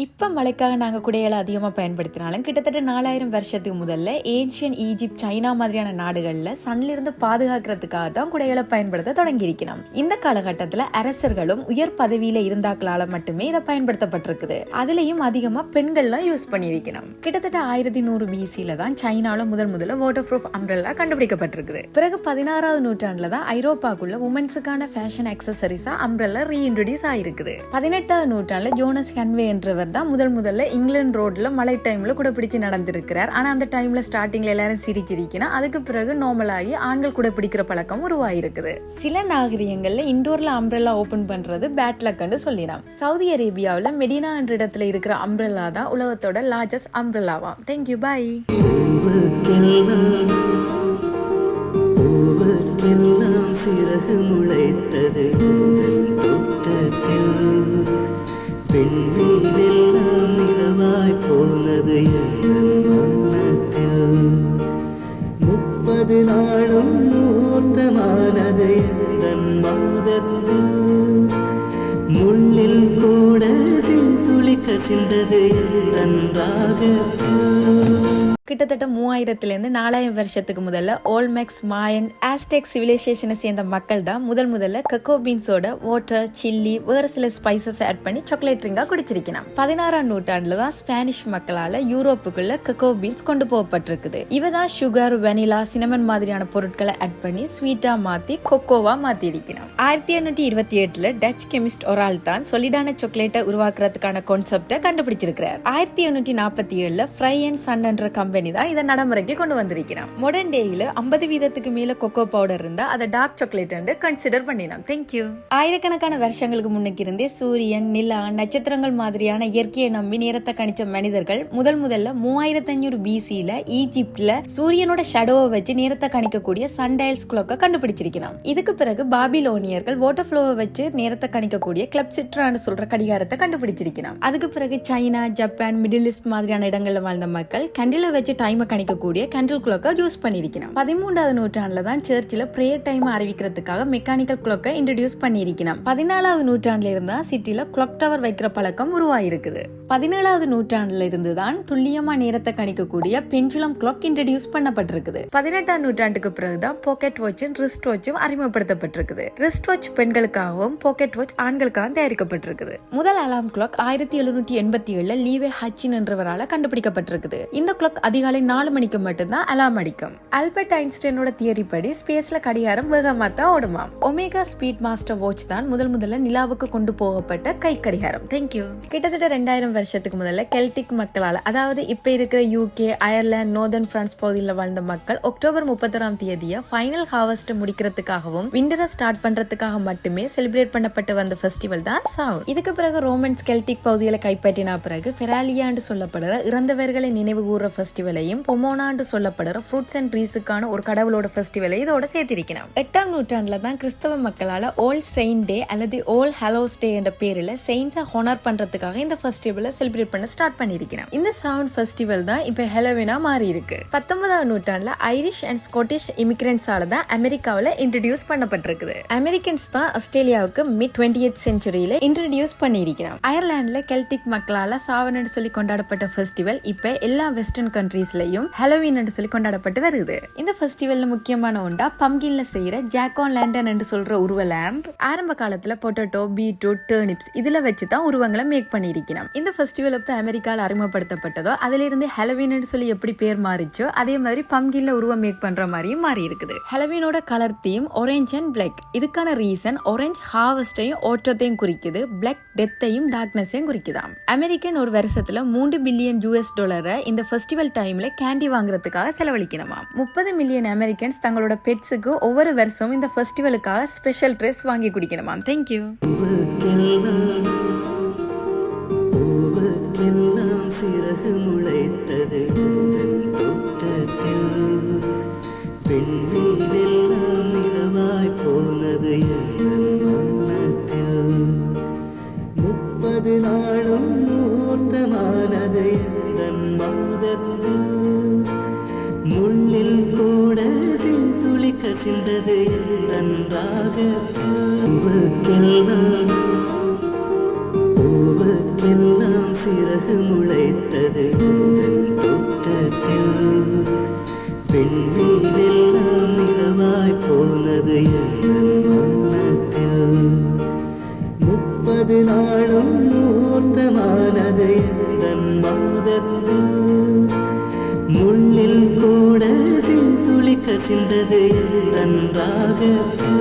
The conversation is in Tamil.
இப்போ மழைக்காக நாங்கள் குடைகளை அதிகமாக பயன்படுத்தினாலும் கிட்டத்தட்ட 4000 வருஷத்துக்கு முதல்ல ஏன்ஷியன் ஈஜிப்ட், சைனா மாதிரியான நாடுகளில் சன்னிலிருந்து பாதுகாக்கிறதுக்காக தான் குடைகளை பயன்படுத்த தொடங்கியிருக்கணும். இந்த காலகட்டத்தில் அரசர்களும் உயர் பதவியில இருந்தாக்களால மட்டுமே இதை பயன்படுத்தப்பட்டிருக்குது. அதுலயும் அதிகமாக பெண்கள்லாம் யூஸ் பண்ணியிருக்கணும். கிட்டத்தட்ட 1100 BC-ல தான் சைனால முதல்ல வாட்டர் ப்ரூஃப் அம்ப்ரெல்லா கண்டுபிடிக்கப்பட்டிருக்குது. பிறகு 16வது நூற்றாண்டுல தான் ஐரோப்பாக்குள்ள உமன்ஸுக்கான ஃபேஷன் அக்சசரிஸா அம்ப்ரெல்லா ரீஇன்ட்ரோடியூஸ் ஆயிருக்குது. 18வது நூற்றாண்டுல ஜோனஸ் ஹன்வே என்றவர் தான் முதல்ல இங்கிலாந்து ரோட்ல மழை டைம்ல கூட பிடிச்சு நடந்திருக்கிறார். ஆனா அந்த டைம்ல ஸ்டார்டிங்ல எல்லாரும் சிரிச்சிருக்கணும். அதுக்கு பிறகு நார்மலாகி ஆண்கள் கூட பிடிக்கிற பழக்கம் உருவாயிருக்குது. சில நாகரிகங்கள்ல இண்டோர்ல அம்ப்ரெல்லா ஓபன் பண்றது பேட் லக்னு சொல்லினாம். சவுதி அரேபியாவில் மெடினா என்ற இடத்துல இருக்கிற அம்ப்ரெல்லா தான் உலகத்தோட லார்ஜஸ்ட் அம்ப்ரெல்லாவா. தேங்க்யூ, பாய். சிறகு முளைத்தது பெண்மீனெல்லாம் நிலவாய் போனது மன்னத்தில் 30 நாளும் மூர்த்தமானது மாதத்தில் முள்ளில் கூட துளி கசிந்தது கிட்டத்தட்ட 3000 4000 வருஷத்துக்கு முதல்ல ஓல்மெக்ஸ், மாயன், ஆஸ்டெக் சிவிலைசேஷனை சேர்ந்த மக்கள் தான் முதல்ல கக்கோ பீன்ஸோட வாட்டர், சில்லி, வேறு சில ஸ்பைசஸ் ஆட் பண்ணி சாக்லேட் ட்ரிங்கா குடிச்சிருக்கணும். 16ஆம் நூற்றாண்டுல தான் ஸ்பானிஷ் மக்களால யூரோப்புக்குள்ள கக்கோ பீன்ஸ் கொண்டு போகப்பட்டிருக்குது. இவதான் சுகர், வெனிலா, சினமன் மாதிரியான பொருட்களை ஆட் பண்ணி ஸ்வீட்டா மாத்தி கொக்கோவா மாத்தி இருக்கணும். 1828ல டச் கெமிஸ்ட் ஒரு ஆள் தான் சொலிடான சாக்லேட்டை உருவாக்குறதுக்கான கான்செப்டை கண்டுபிடிச்சிருக்கிறார். 1847ல ஃப்ரை அண்ட் சன் என்ற கம்பெனி தான் இதை நடைமுறைக்கு கொண்டு வந்திருக்கிறான். மாடர்ன் டேயில 50% மேல கொக்கோ பவுடர் இருந்தா அதை டார்க் சாக்லேட் என்று கன்சிடர் பண்ணினான். தேங்க்யூ. ஆயிரக்கணக்கான வருஷங்களுக்கு முன்னுக்கு இருந்தே சூரியன், நிலா, நட்சத்திரங்கள் மாதிரியான இயற்கையை நம்பி நேரத்தை கணிச்ச மனிதர்கள் முதல்ல 3500 BC-ல ஈஜிப்ட்ல சூரியனோட ஷேடோவை வச்சு நேரத்தை கணிக்கக்கூடிய சன்டைல்ஸ் கிளாக்கை கண்டுபிடிச்சிருக்கிறான். இதுக்கு பிறகு பாபிலோனியர்கள் வாட்டர் ஃப்ளோவை வச்சு நேரத்தை கணிக்கக்கூடிய கிளப்சிட்ரான்னு சொல்ற கடிகாரத்தை கண்டுபிடிச்சிருக்கிறான். அதுக்கு பிறகு சைனா, ஜப்பான், மிடில் ஈஸ்ட் மாதிரியான இடங்கள்ல வாழ்ந்த மக்கள் கண்டில வச்சு டைமை கணிக்கக்கூடிய கேண்டில் கிளாக்கை யூஸ் பண்ணிருக்கணும். 13வது நூற்றாண்டுல தான் சர்ச்சில் பிரேயர் டைம் அறிவிக்கிறதுக்காக மெக்கானிக்கல் கிளாக்கை இன்ட்ரோடியூஸ் பண்ணிருக்கணும். 14வது நூற்றாண்டுல இருந்தா சிட்டில கிளாக் டவர் வைக்கிற பழக்கம் உருவாயிருக்குது. 17வது நூற்றாண்டுல இருந்து தான் துல்லியமா நேரத்தை கணிக்கக்கூடிய பெண்டுலம் கிளாக் இன்ட்ரோடியூஸ் பண்ணப்பட்டிருக்குது. 18ஆம் நூற்றாண்டுக்கு பிறகுதான் பாக்கெட் வாட்சும் ரிஸ்ட் வாட்சும் அறிமுகப்படுத்தப்பட்டிருக்குது. ரிஸ்ட் வாட்ச் பெண்களுக்காகவும் பாக்கெட் வாட்ச் ஆண்களுக்காகவும் தயாரிக்கப்பட்டிருக்குது. முதல் அலாம் கிளாக் 1787ல லீவே ஹச்சின் என்றவரால் கண்டுபிடிக்கப்பட்டிருக்குது. இந்த கிளாக் அதிகாலை 4 மணிக்கு மட்டும்தான் அலாம் அடிக்கும். ஆல்பர்ட் ஐன்ஸ்டைனோட தியரி படி ஸ்பேஸ்ல கடிகாரம் வேகமா தான் ஓடுமாம். ஒமேகா ஸ்பீட் மாஸ்டர் வாட்ச் தான் முதல்ல நிலாவுக்கு கொண்டு போகப்பட்ட கை கடிகாரம். தேங்க்யூ. கிட்டத்தட்ட 2000 வருஷத்துக்கு முதல்ல கெல்டிக் மக்களால, அதாவது இப்ப இருக்கிற UK, அயர்லாந்து, நார்தர்ன் பிரான்ஸ் பகுதியில் வாழ்ந்த மக்கள் அக்டோபர் 31ஆம் தேதியை ஃபைனல் ஹார்வெஸ்ட் முடிக்கிறதுக்காகவும் விண்டரை ஸ்டார்ட் பண்றதுக்காக மட்டுமே செலிப்ரேட் பண்ணப்பட்டு வந்த ஃபெஸ்டிவல் தான் சாவன். இதுக்கு பிறகு ரோமன்ஸ் கெல்டிக் பகுதிகளை கைப்பற்றின பிறகு ஃபெராலியான்னு சொல்லப்படுற இறந்தவர்களை நினைவு கூற ஃபெஸ்டிவலையும் பொமோனான்னு சொல்லப்படுற ஃப்ரூட்ஸ் அண்ட் ட்ரீஸுக்கான ஒரு கடவுளோட ஃபெஸ்டிவலை இதோட சேர்த்திருக்கணும். 8ஆம் நூற்றாண்டுல தான் கிறிஸ்தவ மக்களால ஓல் செயின்ட் டே அல்லது ஓல் ஹலோஸ் டே என்ற பேரில் செயின்ஸை ஹானர் பண்றதுக்காக இந்த ஃபெஸ்டிவலை செலிப்ரேட் பண்ண ஸ்டார்ட் பண்ணிருக்கணும். இந்த சவுண்ட் ஃபெஸ்டிவல் தான் இப்ப ஹெலோவினா மாறி இருக்கு. 19ஆம் நூற்றாண்டுல ஐரிஷ் அண்ட் ஸ்காட்டிஷ் இமிகிரன்ட்ஸால தான் அமெரிக்காவில் இன்ட்ரோடியூஸ் பண்ணப்பட்டிருக்குது. அமெரிக்கன்ஸ் தான் ஆஸ்திரேலியாவுக்கு மிட் 20th செஞ்சுரியில இன்ட்ரோடியூஸ் பண்ணிருக்கணும். அயர்லாந்துல கெல்டிக் மக்களால சாவன் சொல்லி கொண்டாடப்பட்ட ஃபெஸ்டிவல் இப்ப எல்லா வெஸ்டர்ன் கண்ட்ரீஸ்லயும் ஹாலோவீன் என்று சொல்லி கொண்டாடப்பட்டு வருது. இந்த ஃபெஸ்டிவல்ல முக்கியமான ஒன்றா பம்கின்ல செய்யற ஜாக் ஆன் லேண்டன் என்று சொல்ற உருவ லேம்ப். ஆரம்ப காலத்துல பொட்டேட்டோ, பீட்ரூட், டர்னிப்ஸ் இதுல வச்சுதான் உருவங்களை மேக் பண்ணிருக்கணும். இந்த ஃபெஸ்டிவல் இப்ப அமெரிக்கால அறிமுகப்படுத்தப்பட்டதோ அதுல இருந்து ஹாலோவீன் என்று சொல்லி எப்படி பேர் மாறிச்சோ அதே மாதிரி பம்கின்ல உருவம் மேக் பண்ற மாதிரியும் மாறி இருக்குது. ஹாலோவீனோட colour theme orange and black. இதுக்கான ரீசன் ஆரஞ்சு ஹார்வெஸ்டையும் ஓட்டத்தையும் குறிக்குது, பிளாக் டெத்தையும் டார்க்னஸையும் குறிக்குதாம். அமெரிக்கன் ஒரு வருஷத்துல $3 பில்லியன் இந்த ஃபெஸ்டிவல் டைம்ல கேண்டி வாங்குறதுக்காக செலவழிக்கணுமா. 30 மில்லியன் அமெரிக்கன்ஸ் தங்களோட பெட்ஸுக்கு ஒவ்வொரு வருஷம் இந்த ஃபெஸ்டிவலுக்காக ஸ்பெஷல் ட்ரெஸ் வாங்கி குடிக்கணுமா. தேங்க்யூ. சிறகு முளைத்தது பெண்மீனெல்லாம் நிலவாய் போனது 30 நாளும் மூர்த்தமானது மாதத்தில் முள்ளில் கூட துளி கசிந்தது நன்றாக பூவுக்கெல்லாம் சிற சிறகு முளைத்தது எந்தன் தோட்டத்தில். பெண்மீனெல்லாம் நிலவாய் போனது எந்தன் வண்ணத்தில். 30 நாளும் முகூர்த்தமானது எந்தன் மாதத்தில். முள்ளில் கூட துளி கசிந்தது எந்தன் ராகத்தில்.